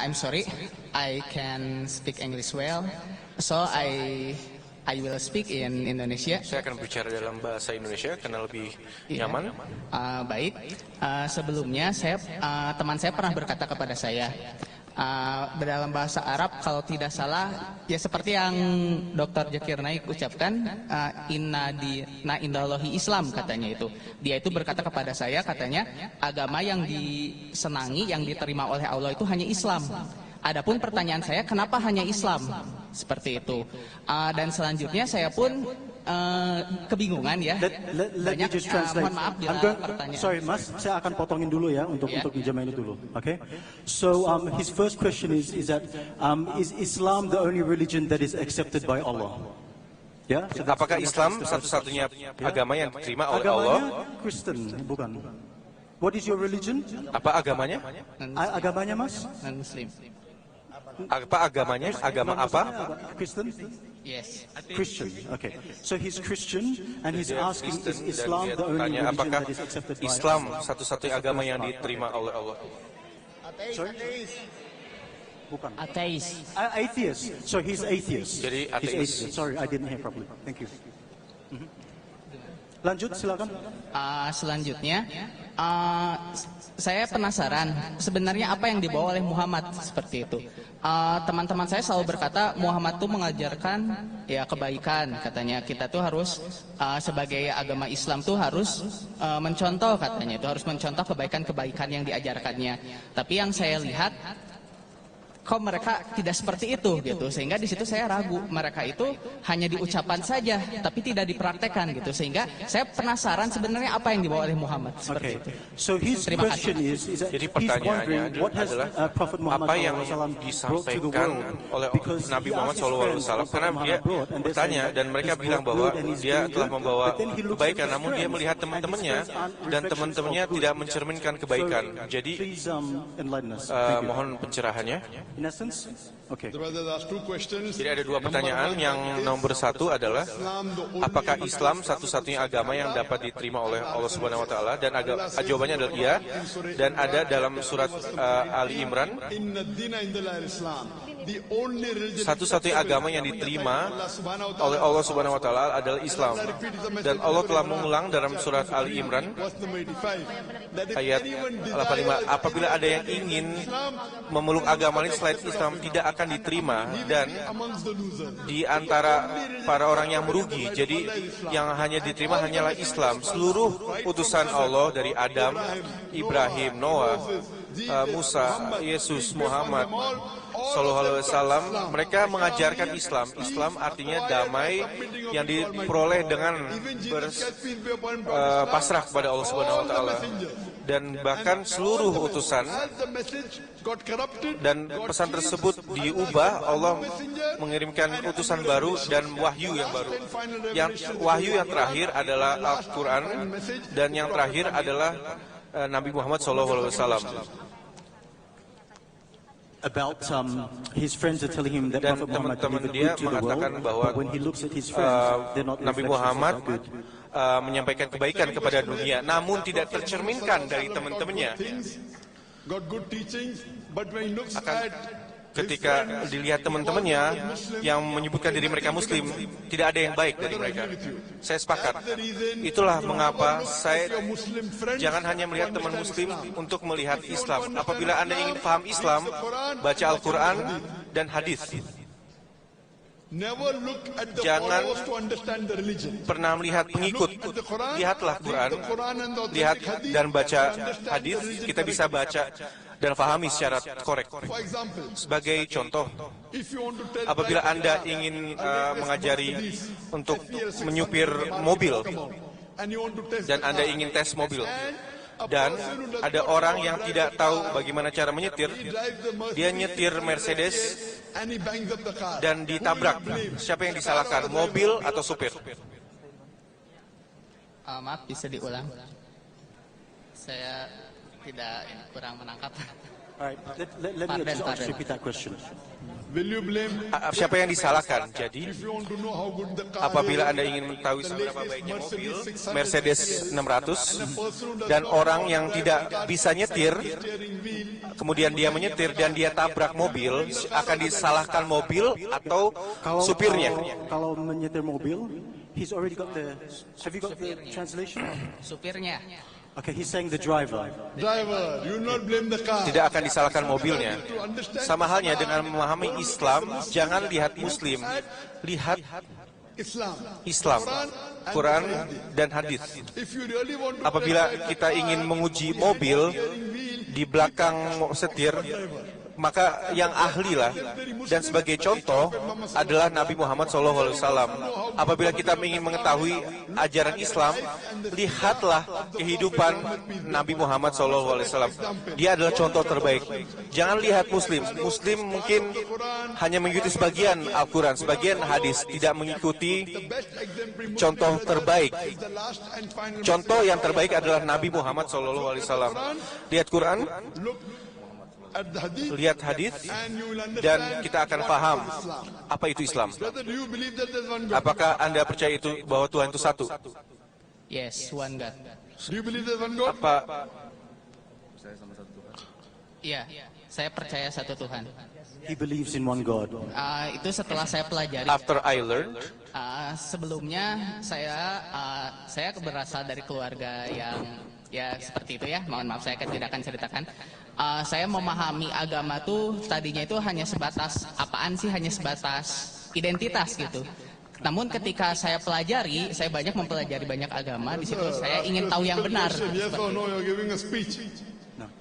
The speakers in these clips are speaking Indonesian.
I'm sorry, I can speak English well, so I will speak in Indonesia. Saya akan bicara dalam bahasa Indonesia karena lebih nyaman. Baik. Sebelumnya teman saya pernah berkata kepada saya, dalam bahasa Arab kalau tidak salah ya seperti yang Dr. Zakir Naik ucapkan, inna indallahi Islam katanya itu. Dia itu berkata kepada saya, katanya agama yang disenangi, yang diterima oleh Allah itu hanya Islam. Adapun pertanyaan saya, kenapa hanya Islam? Seperti itu. Dan selanjutnya saya pun kebingungan ya. Let me just translate. Mohon maaf bila pertanyaan. Sorry Mas, saya akan potongin dulu ya untuk dijamain dulu. Okay. So his first question is that is Islam the only religion that is accepted by Allah? Ya. Yeah? Apakah Islam satu-satunya agama yang diterima oleh Allah? Agamanya Kristen, bukan. What is your religion? Apa agamanya? Agamanya Mas? Non-Muslim. Apa agamanya? Agama apa? Kristen? Yes. Christian. Okay. So he's Christian and he's asking, is Islam the only religion apakah that is accepted by Islam satu-satunya agama yang diterima oleh Allah? Sorry? Bukan. Ateis. Atheist. So he's atheist. Jadi He's ateis. atheist. Sorry, I didn't hear properly. Thank you. Lanjut, silakan. Selanjutnya, saya penasaran sebenarnya apa yang dibawa oleh Muhammad seperti itu. Teman-teman saya selalu berkata Muhammad tuh mengajarkan ya kebaikan, katanya kita tuh harus sebagai agama Islam tuh harus mencontoh, katanya itu harus mencontoh kebaikan-kebaikan yang diajarkannya. Tapi yang saya lihat kok mereka tidak seperti itu gitu, sehingga di situ saya ragu, mereka itu hanya di ucapan saja tapi tidak dipraktekkan gitu, sehingga saya penasaran sebenarnya apa yang dibawa oleh Muhammad seperti itu. So his question is that Jadi he's pertanyaannya wondering what has Prophet Muhammad apa yang brought to the disampaikan world, oleh because Nabi he Muhammad asked his SAW, friends karena what dia Muhammad brought, and they bertanya said, dan mereka "He's bilang brought bahwa good and he's dia doing telah good." membawa But then he looks at kebaikan, his namun dia friends, melihat and his teman-temannya friends aren't dan reflections teman-temannya of good. tidak mencerminkan kebaikan. So, Jadi please enlighten us. Thank you. mohon pencerahannya. In essence, okay. Jadi ada dua pertanyaan. Yang nomor satu adalah apakah Islam satu-satunya agama yang dapat diterima oleh Allah Subhanahu Wa Taala, dan jawabannya adalah iya, dan ada dalam surat Ali Imran, satu-satunya agama yang diterima oleh Allah Subhanahu Wa Taala adalah Islam, dan Allah telah mengulang dalam surat Ali Imran ayat 85, apabila ada yang ingin memeluk agama lain selain Islam tidak akan diterima, dan di antara para orang yang merugi. Jadi yang hanya diterima hanyalah Islam. Seluruh utusan Allah dari Adam, Ibrahim, Noah, Musa, Yesus, Muhammad Sallallahu Alaihi Wasallam, mereka mengajarkan Islam. Islam artinya damai yang diperoleh dengan pasrah kepada Allah Subhanahu Wa Taala. Dan bahkan seluruh utusan dan pesan tersebut diubah, Allah mengirimkan utusan baru dan wahyu yang baru. Yang wahyu yang terakhir adalah Al-Quran, dan yang terakhir adalah Nabi Muhammad SAW. About his friends are telling him that Dan Prophet Muhammad teman-teman delivered dia good to the mengatakan world, bahwa but when he looks at his friends, they're not Nabi reflections Muhammad of good. menyampaikan kebaikan kepada dunia, namun tidak tercerminkan dari teman-temannya. Akan ketika dilihat teman-temannya yang menyebutkan diri mereka Muslim, tidak ada yang baik dari mereka. Saya sepakat. Itulah mengapa saya jangan hanya melihat teman Muslim untuk melihat Islam. Apabila Anda ingin paham Islam, baca Al-Quran dan hadis. Jangan pernah melihat pengikut. Lihatlah Quran, lihat dan baca hadis. Kita bisa baca dan pahami secara korek. Sebagai contoh, apabila Anda ingin mengajari untuk menyupir mobil dan Anda ingin tes mobil, dan ada orang yang tidak tahu bagaimana cara menyetir, dia nyetir Mercedes dan ditabrak. Siapa yang disalahkan, mobil atau supir? Maaf, bisa diulang? Saya kurang menangkap. All right, let me just repeat that question. Will you blame Siapa yang disalahkan? Jadi, if you want to know how good the car apabila is, Anda ingin mengetahui seberapa baiknya mobil Mercedes 600 person dan orang yang tidak bisa nyetir, steering wheel kemudian dia menyetir dan dia tabrak mobil, akan disalahkan mobil atau supirnya? Kalau menyetir mobil, he's already got the. Have you got the translation? Supirnya. Okay, he's saying the driver. driver, you not blame the car. Tidak akan disalahkan mobilnya. Sama halnya dengan memahami Islam, jangan lihat Muslim, lihat Islam, Quran dan hadis. If you really want to Apabila kita ingin menguji mobil di belakang setir, maka yang ahli lah, dan sebagai contoh adalah Nabi Muhammad SAW. Apabila kita ingin mengetahui ajaran Islam, lihatlah kehidupan Nabi Muhammad SAW. Dia adalah contoh terbaik. Jangan lihat Muslim. Muslim mungkin hanya mengikuti sebagian Al-Quran, sebagian hadis, tidak mengikuti contoh terbaik. Contoh yang terbaik adalah Nabi Muhammad SAW. Lihat Quran, at the hadith, lihat hadis, and you will understand dan kita akan paham apa itu Islam. whether do you believe that there's one God. Apakah Anda percaya itu bahwa Tuhan itu satu? Yes, one God. Do you believe there's one God? Apa Iya, saya percaya satu Tuhan. He believes in one God. Itu setelah saya pelajari. after I learned? Sebelumnya saya berasal dari keluarga yang ya seperti itu ya. Mohon maaf saya tidak akan ceritakan. Saya memahami agama tuh tadinya itu hanya sebatas apaan sih, hanya sebatas identitas gitu. Namun ketika saya pelajari, saya banyak mempelajari banyak agama. Di situ saya ingin tahu yang benar. Yes or no, you're giving a speech.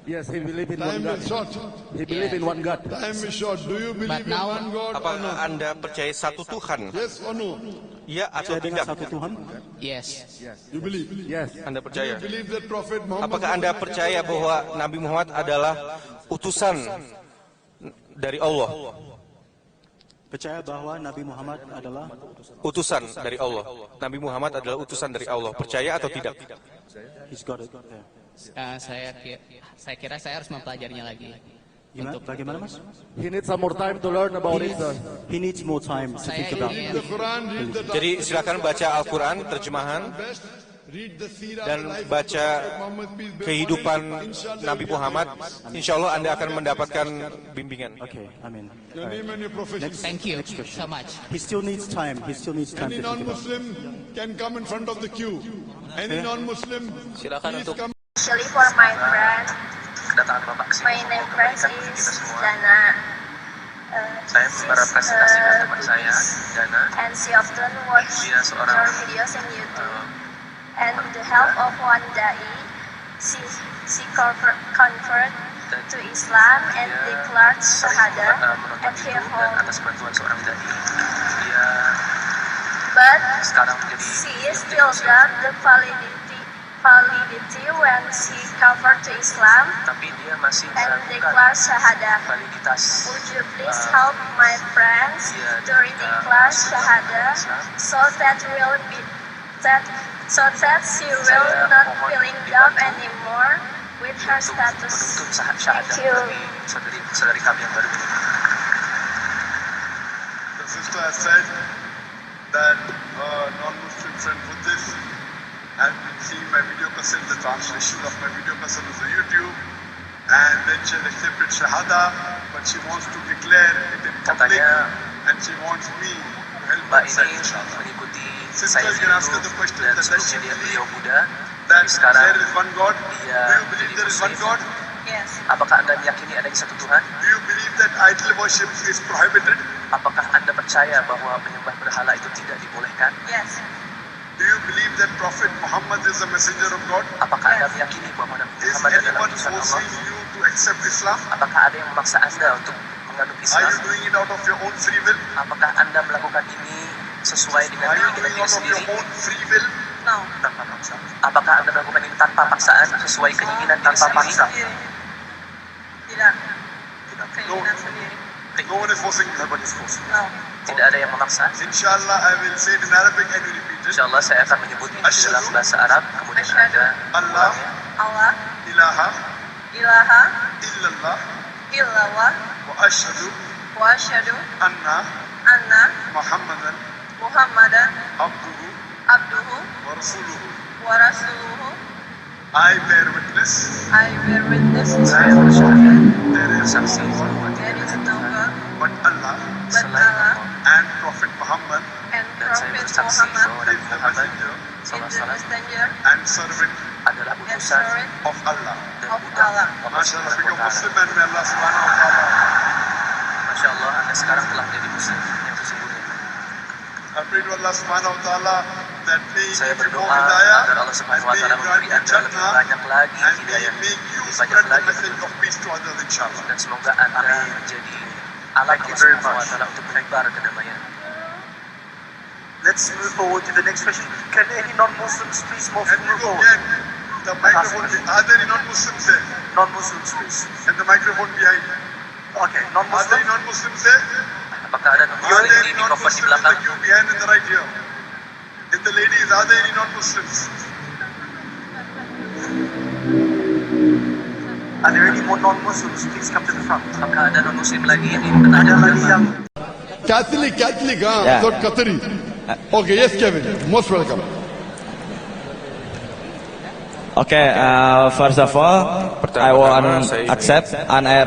Yes, he believes in one Time God. is short. He believes in one God. Time is short. Do you believe But in now- one God or Apakah not? Anda percaya satu Tuhan? Yes or no? Ya atau Percaya dengan tidak? satu Tuhan? Yes. You believe. Yes. Anda You percaya? believe that Prophet Muhammad. Apakah Anda percaya bahwa Nabi Muhammad adalah utusan dari Allah? Percaya bahwa Nabi Muhammad adalah Utusan dari Allah. Nabi Muhammad adalah utusan dari Allah. Percaya atau tidak? he's got it there. Saya kira saya harus mempelajarinya lagi. Gimana? Bagaimana Mas? He needs some more time to learn about it, sir. He needs more time to Saya think about ingin The Quran, read the Jadi silakan baca Al-Quran terjemahan best, read the seerah, dan the life of baca Prophet Muhammad, peace be upon him. kehidupan Inshallah, Nabi you'll be Muhammad. Insya Allah Anda akan mendapatkan bimbingan. Okay, amin. Your name and your profession. Thank you so much. He still needs time. He still needs time Any to think about it. non-Muslim can come in front of the queue. Any non-Muslim, Silakan please untuk come. Especially for my friend, kedatangan Bapak ke my sini name friend memberikan bagi kita is semua. Dana. Saya She's merepresentasikan teman saya, Dana. and she often watch Dia seorang, your videos on YouTube. And with the help of one dai, she convert to Islam and declared shahada menonton at her YouTube dan home. atas bantuan seorang dai, dia But sekarang menjadi she still got the validity when she convert to Islam tapi dia masih and meragukan declare shahada. validitas. Would you please help my friends to declare shahada so that she will not feeling dumb anymore with her status? Menuntut syahadat Thank you. bagi saudari kami yang baru ini. The sister has said that a non-Muslim friend put this and seeing my video cassette, the translation of my video cassette was on YouTube, and then she had accepted Shahada, but she wants to declare it in public, Katanya, and she wants me to help her Mbak accept ini Shahada. mengikuti Sister, saya you di can ask her the YouTube question dan that sebelumnya dia beliau Buddha, That tapi sekarang there is one God. dia Do you believe jadi there is one Muslim. God? Yes. Apakah Anda meyakini adanya satu Tuhan? Do you believe that idol worship is prohibited? Apakah Anda percaya bahwa menyembah berhala itu tidak dibolehkan? Yes. Do you believe that Prophet Muhammad is a messenger of God? Apakah Anda meyakini bahwa Nabi Is Muhammad adalah anyone utusan Allah? forcing you to accept Islam? Apakah ada yang memaksa Anda untuk menganut Are Islam? you doing it out of your own free will? Apakah Anda melakukan ini sesuai dengan Are you keinginan doing diri out of your sendiri? own free will? No. Tanpa paksa. Apakah Anda melakukan ini tanpa paksaan sesuai keinginan diri sendiri? Tidak. No, Keinginan sendiri. no one is forcing you. Nobody is forcing you. No. Tidak ada yang memaksa. Inshallah, I will say it in Arabic and you repeat it. Insya Allah saya akan menyebut ini dalam bahasa Arab, kemudian Anda Allah, Allah, ilaha, ilaha, illallah, illallah wa ashhadu wa asyhadu anna Muhammadan Muhammadan abduhu abduhu wa rasuluhu. wa rasuluhu. I bear witness I bear witness Saya bersaksi there is no saksi God bahwa there tidak is ada no Tuhan God but Allah but selain Allah Allah, and Prophet Muhammad and dan saya Prophet bersaksi Muhammad bahwa Nabi is the Muhammad messenger is sallallahu the alaihi wasallam messenger and servant adalah and utusan servant of Allah. dan of budak Allah. Allah MashaAllah, Subhanahu become wa Muslim Ta'ala. and may Allah subhanahu wa ta'ala. Masya Allah, Anda sekarang telah menjadi Muslim yang sesungguhnya. I pray to Allah subhanahu wa ta'ala that may He Saya give you more berdoa hidayah agar Allah and Subhanahu wa may Ta'ala He memberi grant you Anda lebih Jannah banyak lagi and may He hidayah, make you lebih spread banyak the lagi message petunjuk. of peace to others inshallah. Dan semoga Anda menjadi alat Allah Subhanahu wa Ta'ala untuk menyebar kedamaian. Let's move forward to the next question. Can any non-Muslims please move And we go forward? again. The microphone, are there any non-Muslims there? Non-Muslims please. And the microphone behind. Okay, Are there any non-Muslims. non-Muslims there? Apakah ada Are non-Muslim there di any mikrofon non-Muslims di in belakang? the queue behind and the right here? In the ladies, are there any non-Muslims? Are there any more non-Muslims? Please come to the front. Apakah ada non-Muslim lagi yang ingin bertanya? Ada lagi yang Catholic, Yeah. not Qatari. Okay, yes, Kevin, most welcome. Okay, first of all, I want accept and I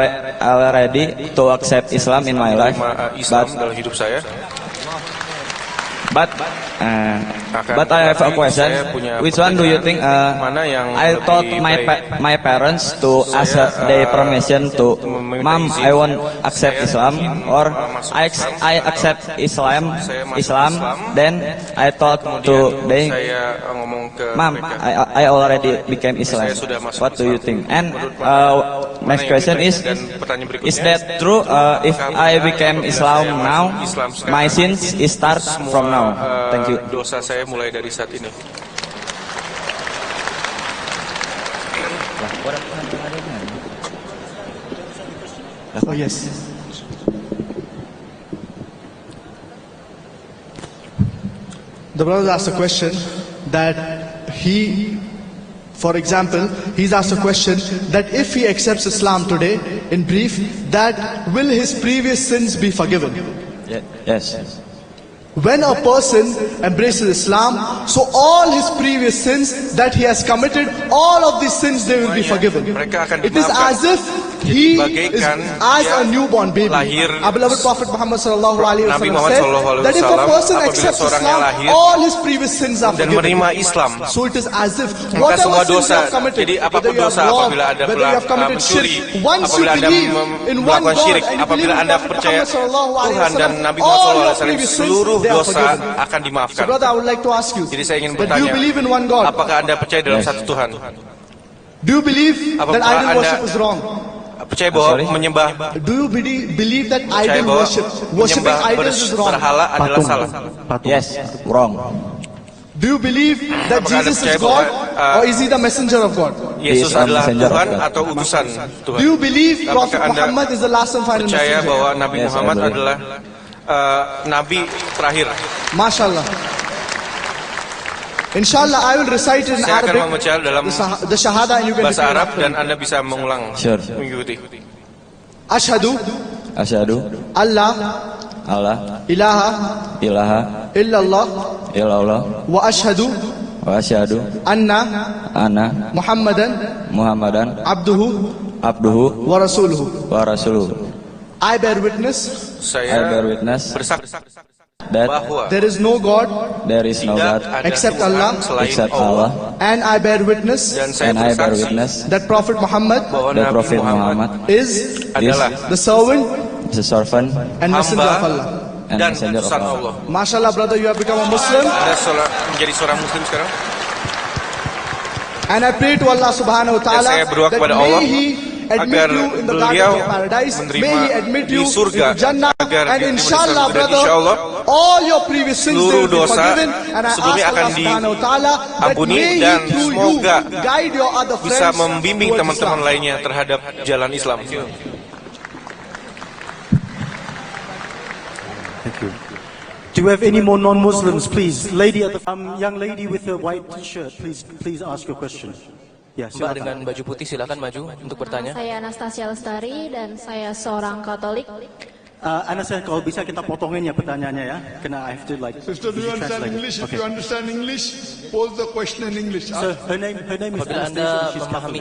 ready to accept Islam in my life, Islam dalam hidup saya. but I have a question. Which one do you think? I told my parents to ask their permission to, Mom, I want accept Islam, or I accept Islam. Then I told to they, Saya ngomong ke Mom, mereka. I already became Islam. What do you think? And next question is that true? If I became Islam now, my sins start from now. Thank you. Dosa saya mulai dari saat ini. Oh yes. The brother asked a question that for example, he's asked a question that if he accepts Islam today, in brief, that will his previous sins be forgiven? Yes. When a person embraces Islam, so all his previous sins that he has committed, all of these sins, they will be forgiven. It is as if he is as a newborn baby. Our beloved Prophet Muhammad sallallahu alaihi wasallam said that if a person accepts Islam, all his previous sins are dan forgiven. menerima Islam, So it is as if maka semua whatever sins you dosa, have committed, jadi whether apapun you have dosa robbed, apabila Anda whether you have committed mencuri, shirk, once you apabila Anda believe in one melakukan God syirik, and you believe apabila in Anda Prophet percaya Muhammad sallallahu alaihi Tuhan dan wasallam, Nabi Muhammad all your SAW, previous sins, seluruh they are dosa forgiven. akan So dimaafkan. brother, I would like to ask you, Jadi saya ingin that do you bertanya, believe in one God? apakah Anda percaya dalam satu Tuhan? Do you believe that Apakah idol Anda worship is wrong? percaya bahwa menyembah Do you believe that percaya idol bahwa worshipping menyembah idols is wrong? berhala adalah salah? Yes. Wrong. Do you believe that Apakah Anda Jesus is percaya God, bahwa, or is he the messenger of God? Yesus He is adalah messenger of Tuhan God. atau utusan Tuhan? Do you believe Apakah Prophet Anda Muhammad is the last and final percaya messenger? bahwa Nabi Yes, I Muhammad believe. adalah Nabi terakhir? MashaAllah. Inshallah, I will recite it in Saya akan Arabic, membaca dalam the Shahada, and you can repeat bahasa it Arab after dan me. Anda bisa mengulang, Sure. mengikuti. Ashhadu Asyhadu Allah Allah ilaha ilaha illallah illallah wa ashhadu wa asyhadu anna Muhammadan abduhu wa rasuluhu. wa rasuluhu. I bear witness I bear witness bersaksi that bahwa there is no God there is no tidak God ada except Tuhan Allah, selain except Allah, Allah, and I bear witness dan saya and I bear bersaksi witness that Prophet Muhammad bahwa that Nabi Prophet Muhammad Muhammad is adalah the servant is a servant and messenger of hamba Allah. and dan messenger of utusan Allah. Allah. MashaAllah, brother, you have become a Muslim, Anda menjadi seorang Muslim sekarang. and I pray to Allah subhanahu wa ta'ala saya berdoa that kepada Allah may He admit agar you in the beliau garden of paradise, menerima may He admit di you surga, into Jannah, agar and diterima di inshallah, surga. Dan brother, insyaallah, all your previous sins they seluruh will be dosa forgiven, and I ask sebelumnya akan Allah subhanahu wa ta'ala that diampuni, may He dan through you semoga guide your other bisa friends membimbing towards teman-teman Islam. lainnya terhadap jalan Islam. Thank you. Do you have any more non-Muslims, please? Lady at the young lady with the white shirt, please ask your question. Ya, Mbak dengan baju putih silakan maju untuk bertanya. Saya Anastasia Lestari dan saya seorang Katolik. Anastasia, kalau bisa kita potongin ya pertanyaannya ya, karena I have to like. Sister, do you understand English? If you understand English, pose the question in English. So her name is Apabila Anda Anastasia. memahami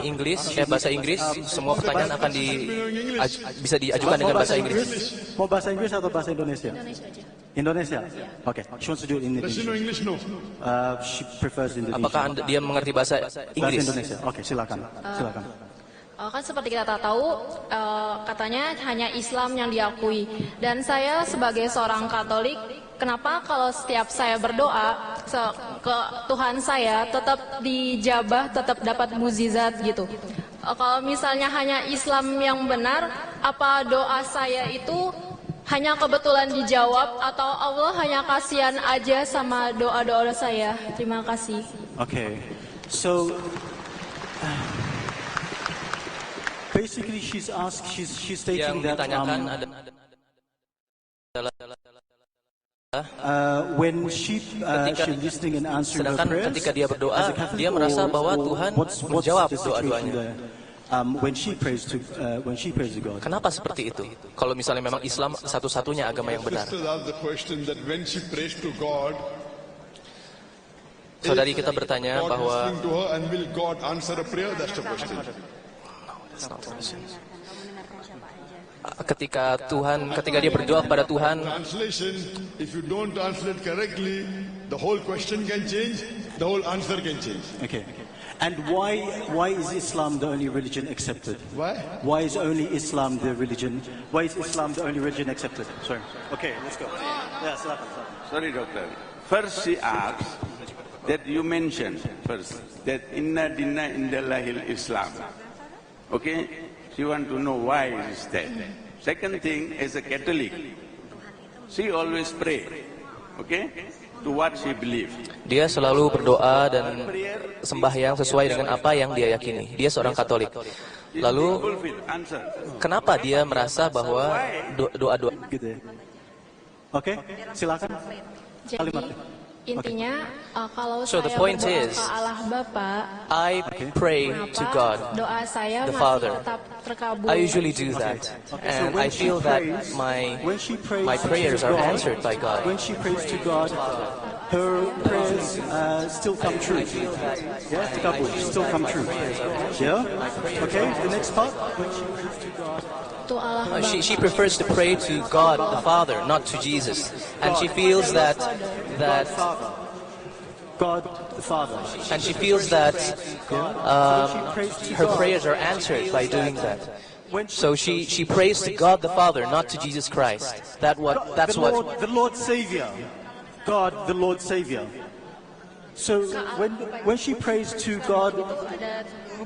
bahasa Inggris, semua pertanyaan akan bisa diajukan dengan bahasa Inggris. Mau bahasa Inggris atau bahasa Indonesia? Indonesia. Oke. She wants to do it in Does she know English. English? No. She prefers Indonesia. Apakah dia mengerti bahasa Inggris? Bahasa Indonesia. Oke, silakan. Silakan. Kan seperti kita tahu, katanya hanya Islam yang diakui. Dan saya sebagai seorang Katolik, kenapa kalau setiap saya berdoa ke Tuhan saya tetap dijabah, tetap dapat mukjizat gitu? Kalau misalnya hanya Islam yang benar, apa doa saya itu hanya kebetulan dijawab atau Allah hanya kasihan aja sama doa-doa saya? Terima kasih. Okay, so basically she's stating that when she listening and answering her prayers, ketika dia berdoa, dia merasa bahwa Tuhan menjawab doa-doanya. When she prays to God. Kenapa seperti itu? Kalau misalnya memang Islam satu-satunya agama yang benar. Saudari kita bertanya bahwa ketika dia berdoa kepada Tuhan, if you don't translate correctly, the whole question can change, the whole answer can change. Okay. And why is Islam the only religion accepted? Why? Why is only Islam the religion? Why is Islam the only religion accepted? Sorry. Okay, let's go. Yeah, silakan. Sorry, doctor. First she asks that you mentioned first that inna dinna indallahil Islam. Okay? She want to know why is that. Second thing, as a Catholic, she always pray. Okay? To what she believe. Dia selalu berdoa dan sembahyang sesuai dengan apa yang dia yakini. Dia seorang Katolik. Lalu, kenapa dia merasa bahwa doa-doa? Oke, silakan. Jadi intinya kalau So the saya point berdoa is, ke Allah Bapa, I pray to God, doa saya the masih Father. tetap terkabul. I usually do that, and I feel that my prayers are answered by God. When she prays to God, her prayers still come true. Yeah, terkabul, still come true. Yeah. Okay. The next part. When she prays to God. She prefers to pray to God the Father, not to Jesus, and she feels that God the Father, and she feels that her prayers are answered by doing that. So she prays to God the Father, not to Jesus Christ. The Lord Savior, God the Lord Savior. So when she prays to God,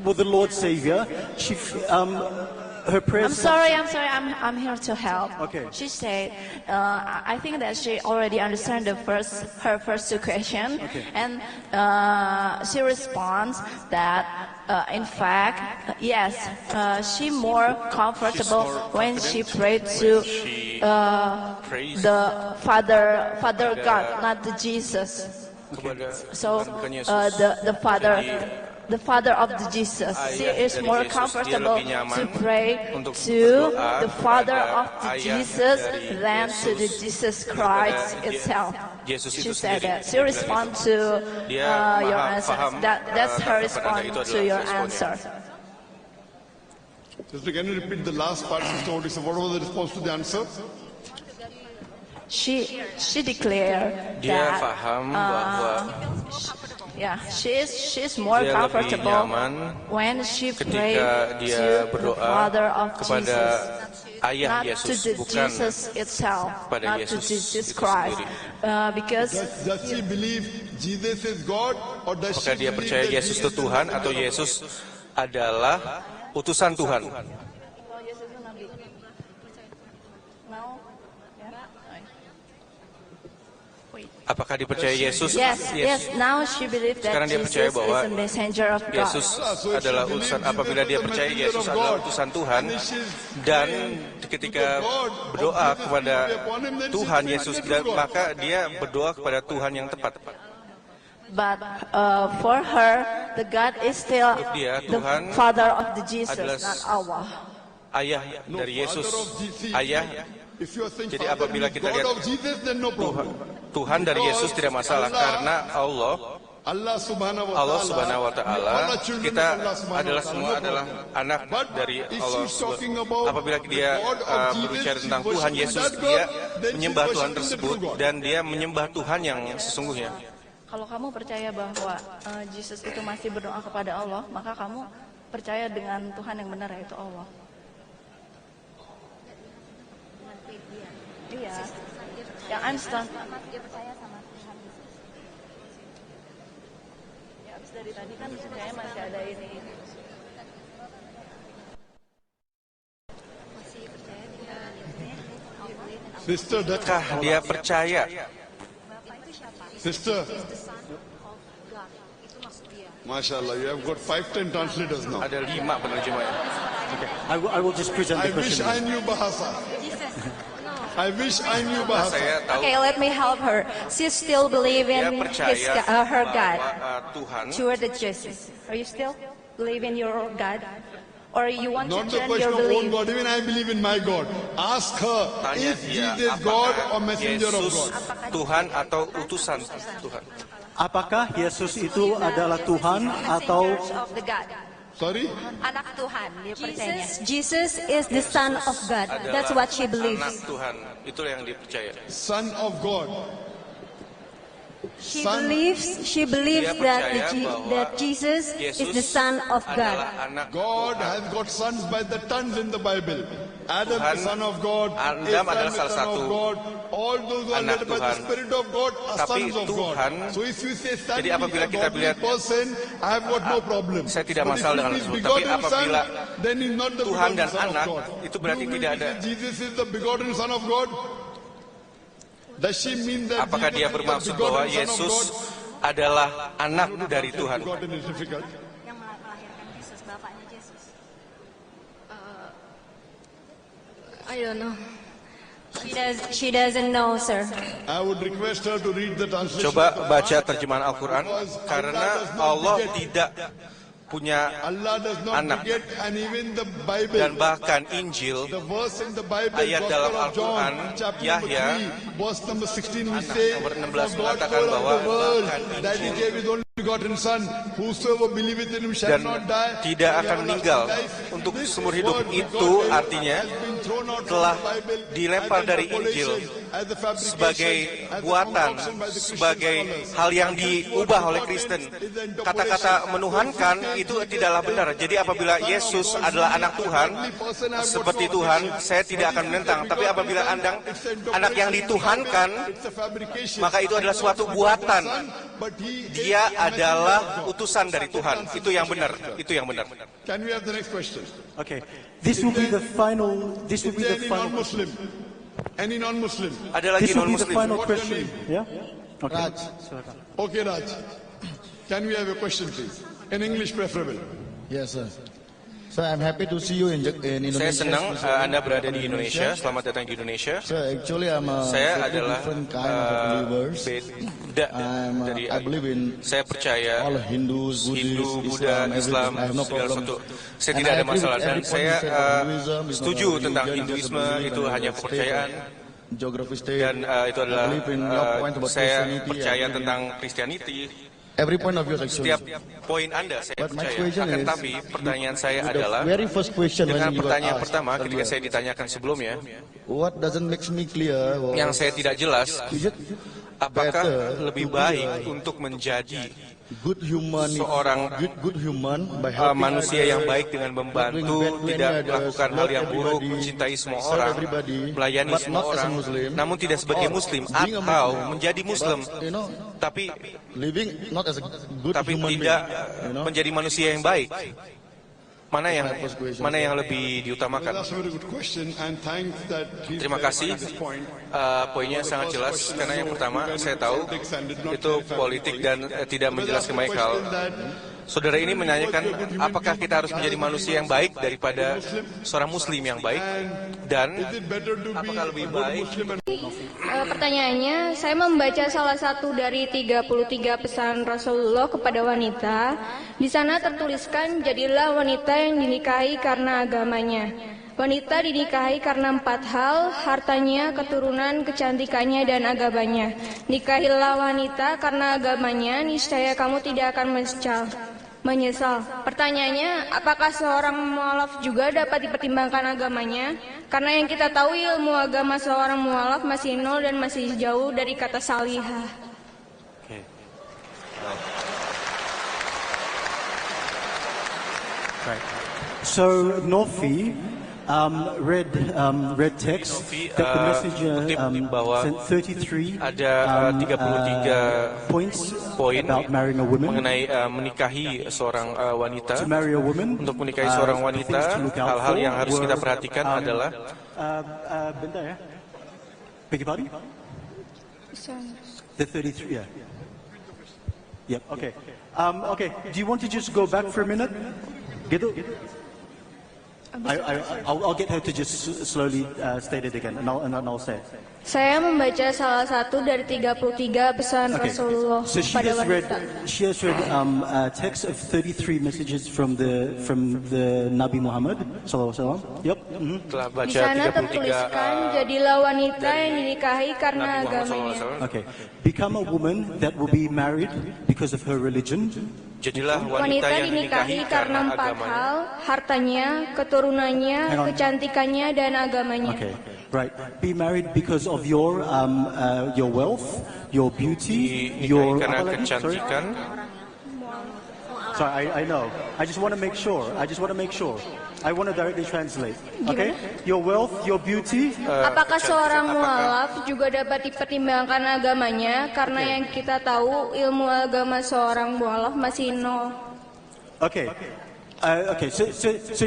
the Lord Savior, she her prayers. I'm sorry. I'm here to help. Okay. She said, I think that she already understands her first question, okay. And she responds that, in fact, yes, she more comfortable when she prayed to the Father God, not the Jesus. So the Father of the Jesus. She is more comfortable to pray to the Father of the Jesus than to the Jesus Christ itself. She said that. She responds to your answer. That's her response to your answer. Sister, can you repeat the last part, Sister Odisa? What was the response to the answer? She declared Dia that paham bahwa she's more dia lebih comfortable nyaman when she ketika prayed dia to the berdoa Father of kepada Jesus, ayah not Yesus, to the bukan Jesus itself, kepada not to Yesus Jesus itu Christ, sendiri. because Does she believe Jesus is God, or does Apakah she dia believe percaya that Yesus itu Tuhan atau Yesus adalah utusan Tuhan? Apakah dipercaya Yesus? Yes. Now she believes that Sekarang dia percaya Jesus bahwa is a messenger of God. Yesus adalah utusan. Apabila dia percaya Yesus adalah utusan Tuhan, dan ketika berdoa kepada Tuhan Yesus, maka dia berdoa kepada Tuhan yang tepat. But for her, the God is still Untuk dia, the Tuhan Father of the Jesus, adalah not Allah. Ayah dari Yesus, ayah. Jadi apabila kita lihat Tuhan dari Yesus tidak masalah, karena Allah Subhanahu wa Ta'ala, kita adalah semua adalah anak dari Allah. Apabila dia berbicara tentang Tuhan Yesus, dia menyembah Tuhan tersebut dan dia menyembah Tuhan yang sesungguhnya. Kalau kamu percaya bahwa Yesus itu masih berdoa kepada Allah, maka kamu percaya dengan Tuhan yang benar, yaitu Allah. Iya. Yang Einstein. Dia percaya sama Tuhan. Ya, abis dari tadi kan kayaknya masih ada ini. Sister, adakah dia percaya? Sister. Mashallah, you have got 5-10 translators now. Ada 5 penerjemahnya. Okay, I will just present the question. I wish I knew Bahasa. I wish I knew Bahasa. Okay, let me help her. She still believe in her God. Toward the Jesus. Are you still believe in your God? Or you want Not to the turn question your of belief? own God, even I believe in my God. Ask her, is Jesus God or messenger of God? Tuhan atau utusan Tuhan? Apakah Yesus itu adalah Tuhan atau Sorry? Anak Tuhan, dia percaya. Jesus is the Son of God. That's what she believes. Anak Tuhan, itulah yang dia percaya. Son of God. She believes that Jesus is the Son of God. God has got sons by the tons in the Bible. Adam, the son of God. Adam adalah salah satu all those who are led by the Spirit of God are sons of God. So if you say son, jadi apabila kita melihat person, I have got no problem. Saya tidak masalah dengan itu. Tapi apabila Tuhan dan anak, itu berarti tidak ada. Jesus is the begotten Son of God. Does she mean that apakah dia bermaksud bahwa Yesus adalah anak dari Tuhan? Yang melahirkan Yesus, bapaknya Yesus. I don't know. She doesn't know, sir. I would request her to read the translation. Coba baca terjemahan Al-Quran, karena Allah tidak punya anak, dan bahkan Injil, ayat dalam Al-Quran, Yahya nomor 16 mengatakan bahwa dan tidak akan meninggal untuk seumur hidup. Itu artinya telah dilempar dari Injil sebagai buatan, sebagai hal yang diubah oleh Kristen. Kata-kata menuhankan itu tidaklah benar. Jadi apabila Yesus adalah anak Tuhan, seperti Tuhan, saya tidak akan menentang. Tapi apabila anak yang dituhankan, maka itu adalah suatu buatan. Dia adalah utusan dari Tuhan. Itu yang benar. Itu yang benar. Can we have the next question? Okay, this will be the final. This will be the final. Non-Muslim. Any non-Muslim? Ada lagi non-Muslim. This will be the final question. Yeah. Okay. Raj. Okay, Raj. Can we have a question, please? In English, preferable. Yes, sir. So I'm happy to see you in Indonesia. Saya senang Anda berada di Indonesia. Selamat datang di Indonesia. So actually saya adalah different kind of believers. Dari I believe in saya percaya all Hindus, Hindu, Buddha, Islam, segala sesuatu. Saya tidak ada masalah dan saya setuju tentang Hinduisme, itu hanya kepercayaan. Dan itu adalah saya percaya tentang Christianity. Every point of yours actually. Setiap poin Anda saya percaya. Akan tapi pertanyaan saya adalah very first question dengan when you pertanyaan asked pertama ketika saya ditanyakan sebelumnya, what doesn't make me clear yang saya tidak jelas, apakah lebih baik untuk menjadi seorang manusia yang baik dengan membantu, tidak melakukan hal yang buruk, mencintai semua orang, melayani semua orang, namun tidak sebagai Muslim, atau menjadi Muslim, tapi tidak menjadi manusia yang baik. Mana yang lebih diutamakan? Terima kasih. Poinnya sangat jelas karena yang pertama saya tahu itu politik dan tidak menjelaskan banyak hal. Saudara ini menanyakan apakah kita harus menjadi manusia yang baik daripada seorang muslim yang baik, dan apakah lebih baik? Pertanyaannya, saya membaca salah satu dari 33 pesan Rasulullah kepada wanita. Di sana tertuliskan, jadilah wanita yang dinikahi karena agamanya. Wanita dinikahi karena 4 hal, hartanya, keturunan, kecantikannya, dan agamanya. Nikahilah wanita karena agamanya, niscaya kamu tidak akan menyesal. Pertanyaannya, apakah seorang mualaf juga dapat dipertimbangkan agamanya? Karena yang kita tahu ilmu agama seorang mualaf masih nol dan masih jauh dari kata salihah. Right. So Nofi read text that the messenger sent 33 points about marrying a woman. Mengenai menikahi seorang wanita. To marry a woman, untuk menikahi seorang wanita, hal-hal yang harus kita perhatikan adalah bentar ya. Beg your pardon? The 33, yeah. Yep, okay. Okay, do you want to just go back for a minute? Gitu? I'll get her to just slowly state it again, and I'll say it. Saya membaca salah satu dari 33 pesan Rasulullah pada wanita. She has read text of 33 messages from the Nabi Muhammad sallallahu alaihi wasallam. Yep. Di sana tertuliskan, jadilah wanita yang dinikahi karena agamanya. Okay. Become a woman that will be married because of her religion. Jadilah wanita dinikahi karena 4 hal, hartanya, keturunannya, kecantikannya, dan agamanya. Okay, right. Be married because of your wealth, your beauty, your kecantikan. Sorry, I know. I just want to make sure. I want to directly translate. Okay? Your wealth, your beauty. Apakah seorang mualaf juga dapat dipertimbangkan agamanya? Karena yang kita tahu ilmu agama seorang mualaf masih nol. Okay. Okay, so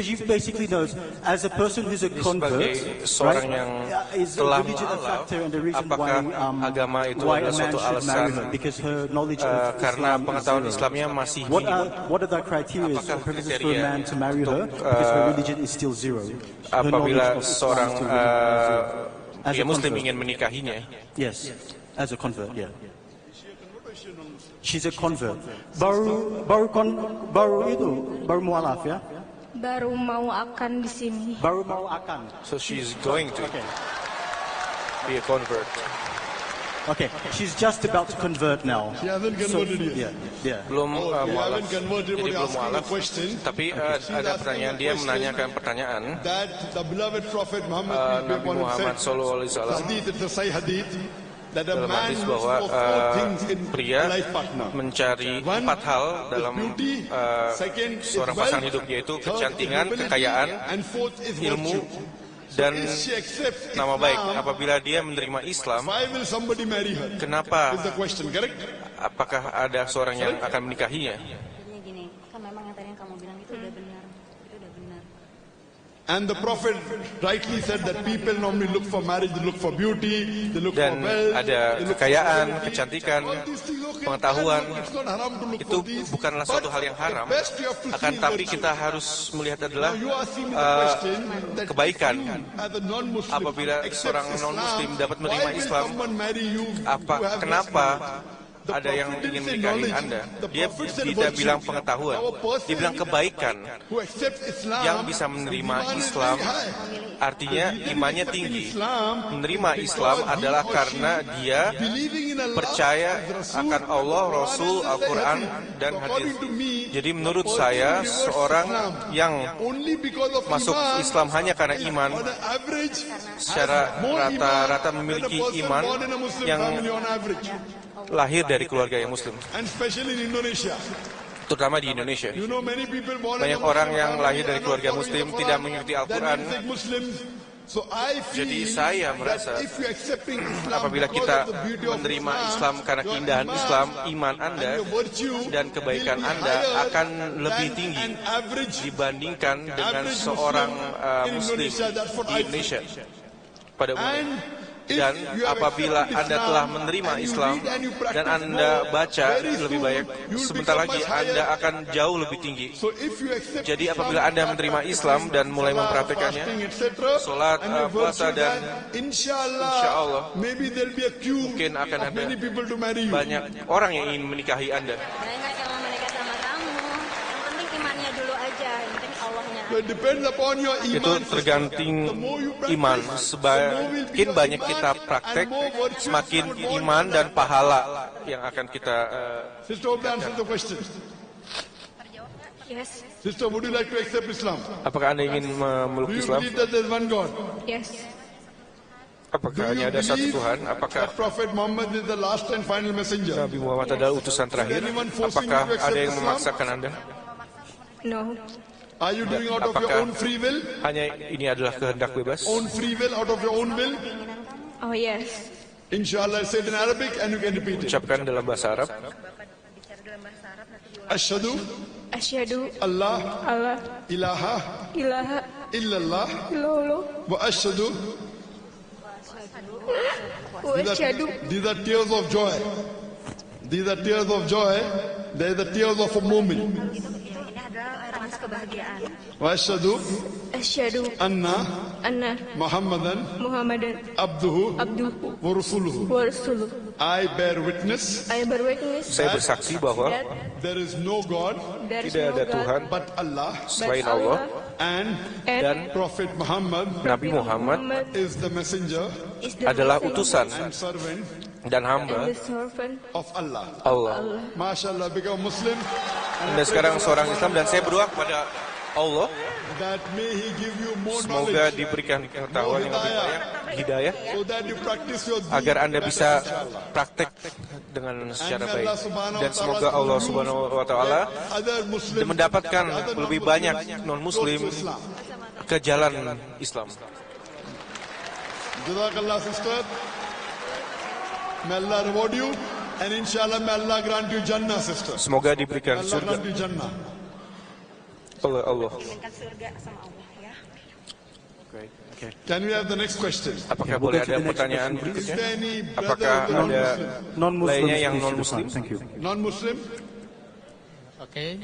you basically know, as a person who's a convert, seorang yang telah mualaf, apakah agama itu adalah suatu alasan karena pengetahuan Islamnya masih minim? Apakah kriteria untuk apabila seorang pria Muslim ingin menikahinya? Yes, as a convert, yeah. She's a convert. Baru mualaf ya? Baru mau akan di sini. Baru mau akan. So she's going to be a convert. Okay, she's just about to convert now. She hasn't converted yet. Yeah. Belum mualaf. Jadi belum mualaf. Tapi ada pertanyaan, dia menanyakan pertanyaan. That the beloved Prophet Nabi Muhammad sallallahu alaihi wasallam. Dalam hadis bahwa pria mencari 4 hal dalam seorang pasangan hidup, yaitu kecantikan, kekayaan, ilmu, dan nama baik. Apabila dia menerima Islam, kenapa? Apakah ada seorang yang akan menikahinya? Gini, kan memang yang tadi yang kamu bilang itu udah benar. And the Prophet rightly said that people normally look for marriage, they look for beauty, they look for wealth. Dan ada kekayaan, kecantikan, pengetahuan. Itu bukanlah suatu hal yang haram. Akan tapi kita harus melihat adalah kebaikan. Apabila seorang non-Muslim dapat menerima Islam, kenapa ada yang ingin menikahi Anda? Dia tidak bilang pengetahuan, dia bilang kebaikan. Yang bisa menerima Islam artinya imannya tinggi. Menerima Islam adalah karena dia percaya akan Allah, Rasul, Al-Quran, dan hadis. Jadi menurut saya, seorang yang masuk Islam hanya karena iman, secara rata-rata memiliki iman yang lahir dari keluarga yang Muslim, terutama di Indonesia. Banyak orang yang lahir dari keluarga Muslim tidak mengikuti Al-Quran. Jadi saya merasa apabila kita menerima Islam karena keindahan Islam, iman Anda dan kebaikan Anda akan lebih tinggi dibandingkan dengan seorang Muslim di Indonesia. pada umumnya. Dan apabila Anda telah menerima Islam dan Anda baca lebih banyak, sebentar lagi Anda akan jauh lebih tinggi. Jadi apabila Anda menerima Islam dan mulai mempraktekannya, sholat, puasa, dan insya Allah mungkin akan ada banyak orang yang ingin menikahi Anda. Itu tergantung iman. Semakin banyak kita praktek, semakin iman dan pahala yang akan kita Yes. Sister, would you like to accept Islam? Apakah Anda ingin memeluk Islam? Do you believe that there is one God? Yes. Apakah hanya ada satu Tuhan? Apakah Prophet Muhammad is the last and final messenger? Nabi Muhammad adalah utusan terakhir? Apakah ada yang memaksakan Anda? No. Are you doing out of your own free will? Hanya ini adalah kehendak bebas? Own free will, out of your own will? Oh yes. Inshallah, say it in Arabic and you can repeat it. Ucapkan dalam bahasa Arab. Asyhadu Allah ilaha illallah wa asyhadu. These are tears of joy. These are tears of joy. They are the tears of a mu'min. Wa asyhadu anna Muhammadan abduhu wa rasuluhu. I bear witness. Saya bersaksi bahwa there is no God, tidak ada Tuhan but Allah, selain Allah, dan Prophet Muhammad, Nabi Muhammad is the messenger, adalah utusan dan hamba of Allah. Mashallah, become Muslim. Anda sekarang seorang Islam dan saya berdoa kepada Allah that may He give you more semoga knowledge, diberikan pengetahuan yang lebih banyak, hidayah, so that you practice your deen agar Anda better, bisa inshallah. praktek dengan secara And baik. Allah subhanahu Dan wa semoga ta'ala Allah use Subhanahu wa Ta'ala other Muslims, mendapatkan other lebih non-Muslims banyak non-Muslim close to Islam. ke jalan Islam. Jazakallah, sister. May Allah reward you, and inshallah may Allah grant you Jannah, sister. Semoga diberikan Allah surga grant you Jannah. oleh Allah. Can we have the next question? Apakah boleh ada pertanyaan Is berikutnya? there any Apakah brother ada Non-Muslims, lainnya yang please, non-Muslim? thank you. non-Muslim? Oke.